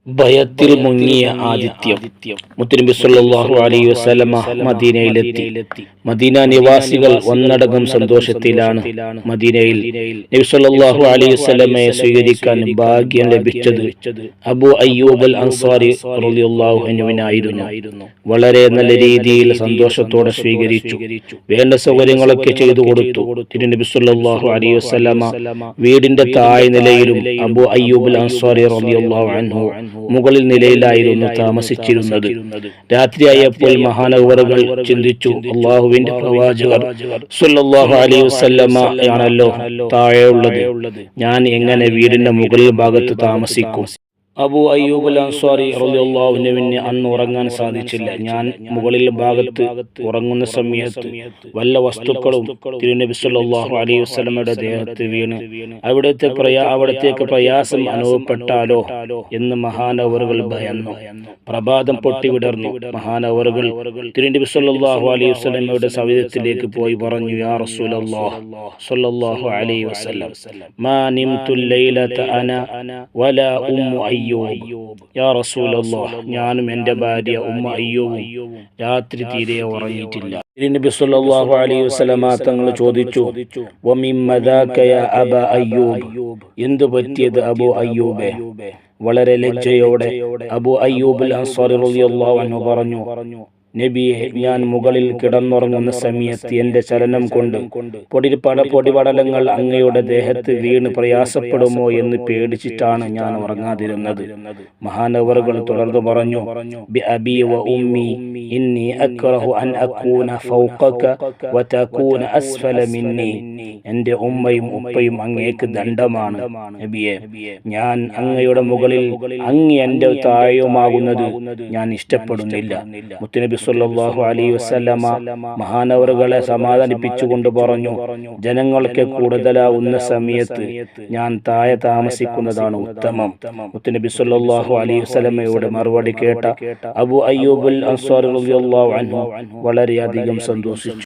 ഭയത്തിൽ മുങ്ങിയ ആദിത്യം. മുത്തുനബി സല്ലല്ലാഹു അലൈഹി വസല്ലമ മദീനയിലെത്തി. മദീന നിവാസികൾ ഒന്നടങ്കം സന്തോഷത്തിലാണ്. മദീനയിൽ നബി സല്ലല്ലാഹു അലൈഹി വസല്ലമയെ സ്വീകരിക്കാൻ ഭാഗ്യം ലഭിച്ചത് അബൂ അയ്യൂബ് അൽ അൻസാരി റളിയല്ലാഹു അൻഹുവിനായിരുന്നു. വളരെ നല്ല രീതിയിൽ സന്തോഷത്തോടെ സ്വീകരിച്ചു. വേണ്ട സൗകര്യങ്ങളൊക്കെ ചെയ്തു കൊടുത്തു. തിരുനബി സല്ലല്ലാഹു അലൈഹി വസല്ലമ വീടിന്റെ താഴെ നിലയിലും അബൂ അയ്യൂബ് അൽ അൻസാരി റളിയല്ലാഹു അൻഹു മുകളിൽ നിലയിലായിരുന്നു താമസിച്ചിരുന്നത്. രാത്രിയായപ്പോൾ മഹാനവറുകൾ ചിന്തിച്ചു, അള്ളാഹുവിന്റെ പ്രവാചകർ സ്വല്ലല്ലാഹു അലൈഹി വസല്ലമ ആണല്ലോ താഴെയുള്ളത്, ഞാൻ എങ്ങനെ വീടിന്റെ മുകളിൽ ഭാഗത്ത് താമസിക്കും? അബൂ അയ്യൂബ് അൽ അൻസാരി റളിയല്ലാഹു അൻഹുവിന് അന്ന് ഉറങ്ങാൻ സാധിച്ചില്ല. ഞാൻ മുകളിൽ ഭാഗത്ത് ഉറങ്ങുന്ന സമയത്ത് വല്ല വസ്തുക്കളും തിരുനബി സല്ലല്ലാഹു അലൈഹി വസല്ലമയുടെ ദേഹത്ത് വീണ് അവിടത്തേക്ക് പ്രയാസം അനുഭവപ്പെട്ടാലോ എന്ന് മഹാനവറുകൾ ഭയന്നു. പ്രഭാതം പൊട്ടിവിടർന്നു. മഹാനവറുകൾ തിരുനബി സല്ലല്ലാഹു അലൈഹി വസല്ലമയുടെ സവിധത്തിലേക്ക് പോയി പറഞ്ഞു, യാ റസൂലല്ലാഹ് സ്വല്ലല്ലാഹു അലൈഹി വസല്ലം, മാ നിംതു ലൈലത അന വലാ ഉമ്മു അയ്യൂബ്. യാ റസൂലല്ലാഹ്, ഞാനും എൻ്റെ ഭാര്യ ഉമ്മ അയ്യൂബും രാത്രി തീരെ ഉറങ്ങിയിട്ടില്ല. നബി സല്ലല്ലാഹു അലൈഹി വസല്ലമ തങ്ങൾ ചോദിച്ചു, വമിമ്മ ദാക യാ അബാ അയ്യൂബ്, എന്തു പറ്റിയത് അബൂ അയ്യൂബേ? വളരെ ലജ്ജയോടെ അബൂ അയ്യൂബ് അൽ അൻസാരി റളിയല്ലാഹു അൻഹു പറഞ്ഞു, നബിയെ, ഞാൻ മുകളിൽ കിടന്നുറങ്ങുന്ന സമയത്ത് എന്റെ ചലനം കൊണ്ട് പൊടിപടലങ്ങൾ അങ്ങയുടെ ദേഹത്ത് വീണ് പ്രയാസപ്പെടുമോ എന്ന് പേടിച്ചിട്ടാണ് ഞാൻ ഉറങ്ങാതിരുന്നത്. മഹാനവറുകൾ തുടർന്ന് പറഞ്ഞു, ബി അബി വ ഉമ്മി ഇന്നി അക്റഹു അൻ അകൂന ഫൗഖക വ തകൂന അസ്ഫല മിന്നി. എന്റെ ഉമ്മയും ഉപ്പയും അങ്ങേക്ക് ദണ്ഡമാണ് നബിയെ. ഞാൻ അങ്ങയുടെ മുകളിൽ, അങ്ങ് എന്റെ താഴെയുമാകുന്നത് ഞാൻ ഇഷ്ടപ്പെടുന്നില്ല. മുത്തുനബി സല്ലല്ലാഹു അലൈഹി വസല്ലമ മഹാനവറുകളെ സമാധാനിപ്പിച്ചുകൊണ്ട് പറഞ്ഞു, ജനങ്ങൾക്ക് കൂടുതലാവുന്ന സമയത്ത് ഞാൻ താഴെ താമസിക്കുന്നതാണ് ഉത്തമം. മുത്തുനബി സല്ലല്ലാഹു അലൈഹി വസല്ലമയുടെ മറുപടി കേട്ട അബൂ അയ്യൂബ് അൽ അൻസാരി റളിയല്ലാഹു അൻഹു വളരെയധികം സന്തോഷിച്ചു.